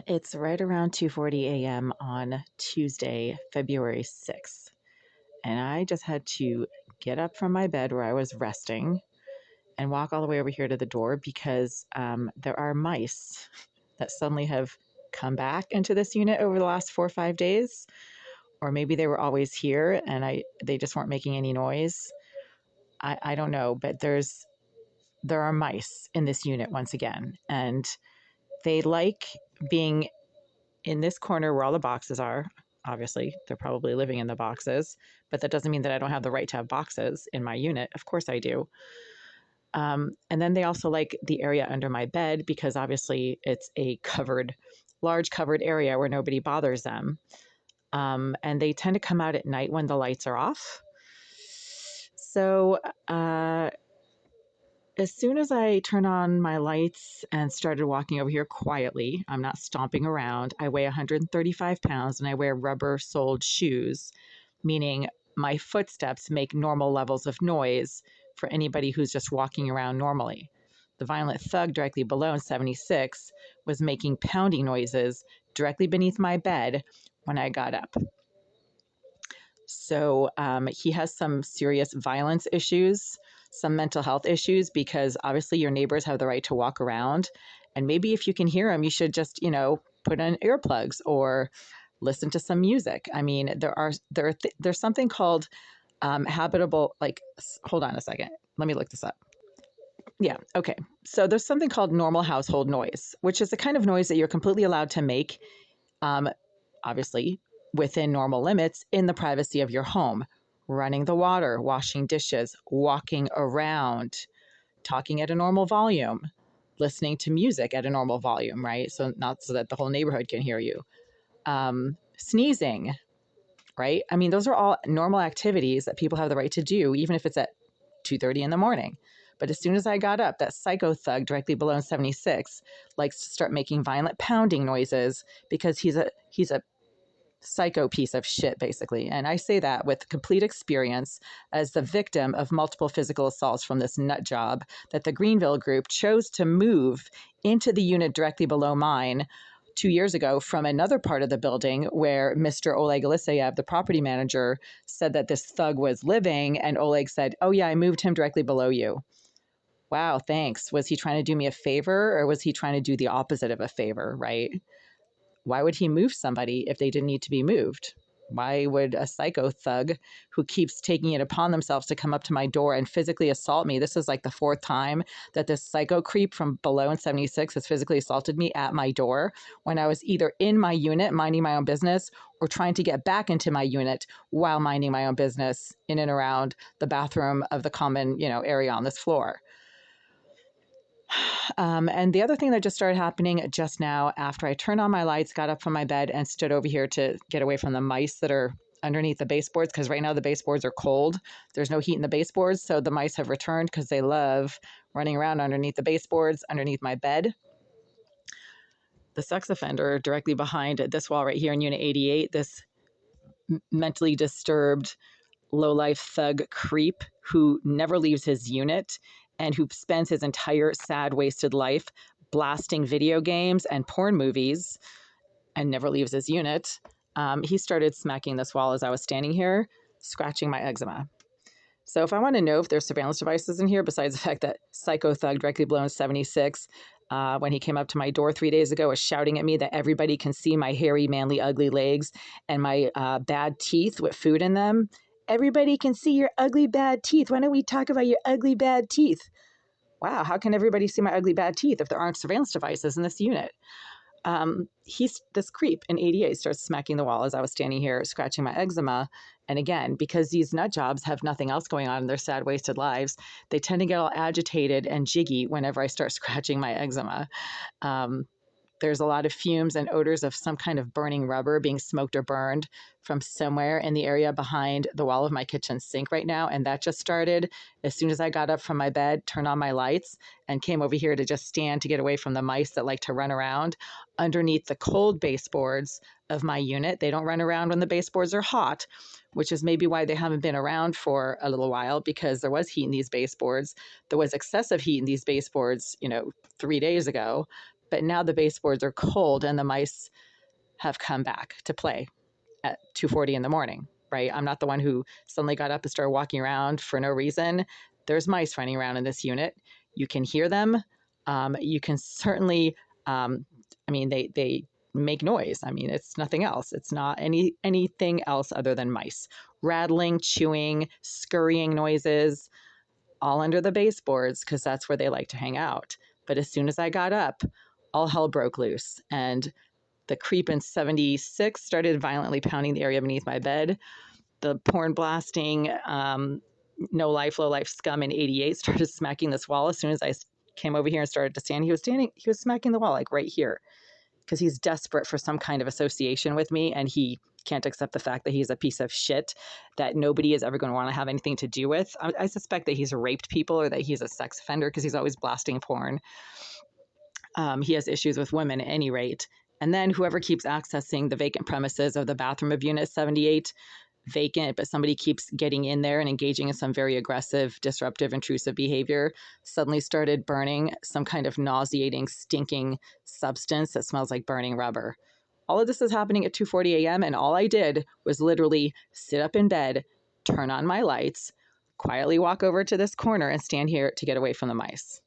It's right around 2:40 a.m. on Tuesday, February 6th. And I just had to get up from my bed where I was resting and walk all the way over here to the door because there are mice that suddenly have come back into this unit over the last 4 or 5 days. Or maybe they were always here and they just weren't making any noise. I don't know, but there are mice in this unit once again. And they like being in this corner where all the boxes are. Obviously, they're probably living in the boxes, but that doesn't mean that I don't have the right to have boxes in my unit. Of course I do. And then they also like the area under my bed because obviously it's a large covered area where nobody bothers them. And they tend to come out at night when the lights are off. So as soon as I turned on my lights and started walking over here quietly, I'm not stomping around. I weigh 135 pounds and I wear rubber soled shoes, meaning my footsteps make normal levels of noise for anybody who's just walking around normally. The violent thug directly below in 76 was making pounding noises directly beneath my bed when I got up. So he has some serious violence issues, some mental health issues, because obviously your neighbors have the right to walk around. And maybe if you can hear him, you should just, put on earplugs or listen to some music. I mean, there's something called habitable, like, hold on a second. Let me look this up. Yeah. Okay. So there's something called normal household noise, which is the kind of noise that you're completely allowed to make, obviously within normal limits in the privacy of your home. Running the water, washing dishes, walking around, talking at a normal volume, listening to music at a normal volume, right? So not so that the whole neighborhood can hear you. Sneezing, right? I mean, those are all normal activities that people have the right to do, even if it's at 2:30 in the morning. But as soon as I got up, that psycho thug directly below in 76 likes to start making violent pounding noises because he's a psycho piece of shit, basically. And I say that with complete experience as the victim of multiple physical assaults from this nut job that the Greenville group chose to move into the unit directly below mine 2 years ago from another part of the building where Mr. Oleg Eliseyev, the property manager, said that this thug was living. And Oleg said, "Oh yeah, I moved him directly below you." Wow, thanks. Was he trying to do me a favor or was he trying to do the opposite of a favor, right? Why would he move somebody if they didn't need to be moved? Why would a psycho thug who keeps taking it upon themselves to come up to my door and physically assault me? This is like the fourth time that this psycho creep from below in 76 has physically assaulted me at my door when I was either in my unit minding my own business or trying to get back into my unit while minding my own business in and around the bathroom of the common, area on this floor. And the other thing that just started happening just now after I turned on my lights, got up from my bed and stood over here to get away from the mice that are underneath the baseboards, because right now the baseboards are cold. There's no heat in the baseboards. So the mice have returned because they love running around underneath the baseboards, underneath my bed. The sex offender directly behind this wall right here in Unit 88, this mentally disturbed low-life thug creep who never leaves his unit and who spends his entire sad, wasted life blasting video games and porn movies and never leaves his unit. He started smacking this wall as I was standing here, scratching my eczema. So if I want to know if there's surveillance devices in here, besides the fact that psycho thug directly below 76, when he came up to my door 3 days ago, was shouting at me that everybody can see my hairy, manly, ugly legs and my bad teeth with food in them. Everybody can see your ugly, bad teeth. Why don't we talk about your ugly, bad teeth? Wow, how can everybody see my ugly, bad teeth if there aren't surveillance devices in this unit? This creep in 88 starts smacking the wall as I was standing here scratching my eczema. And again, because these nut jobs have nothing else going on in their sad, wasted lives, they tend to get all agitated and jiggy whenever I start scratching my eczema. There's a lot of fumes and odors of some kind of burning rubber being smoked or burned from somewhere in the area behind the wall of my kitchen sink right now. And that just started as soon as I got up from my bed, turned on my lights, and came over here to just stand to get away from the mice that like to run around underneath the cold baseboards of my unit. They don't run around when the baseboards are hot, which is maybe why they haven't been around for a little while, because there was heat in these baseboards. There was excessive heat in these baseboards, 3 days ago. But now the baseboards are cold and the mice have come back to play at 2:40 in the morning, right? I'm not the one who suddenly got up and started walking around for no reason. There's mice running around in this unit. You can hear them. You can certainly, I mean, they make noise. I mean, it's nothing else. It's not anything else other than mice. Rattling, chewing, scurrying noises, all under the baseboards because that's where they like to hang out. But as soon as I got up, all hell broke loose. And the creep in 76 started violently pounding the area beneath my bed. The porn blasting, no life, low life scum in 88 started smacking this wall. As soon as I came over here and started to stand, he was smacking the wall like right here because he's desperate for some kind of association with me, and he can't accept the fact that he's a piece of shit that nobody is ever going to want to have anything to do with. I suspect that he's raped people or that he's a sex offender because he's always blasting porn. He has issues with women at any rate. And then whoever keeps accessing the vacant premises of the bathroom of Unit 78, vacant, but somebody keeps getting in there and engaging in some very aggressive, disruptive, intrusive behavior, suddenly started burning some kind of nauseating, stinking substance that smells like burning rubber. All of this is happening at 2:40 a.m. and all I did was literally sit up in bed, turn on my lights, quietly walk over to this corner and stand here to get away from the mice.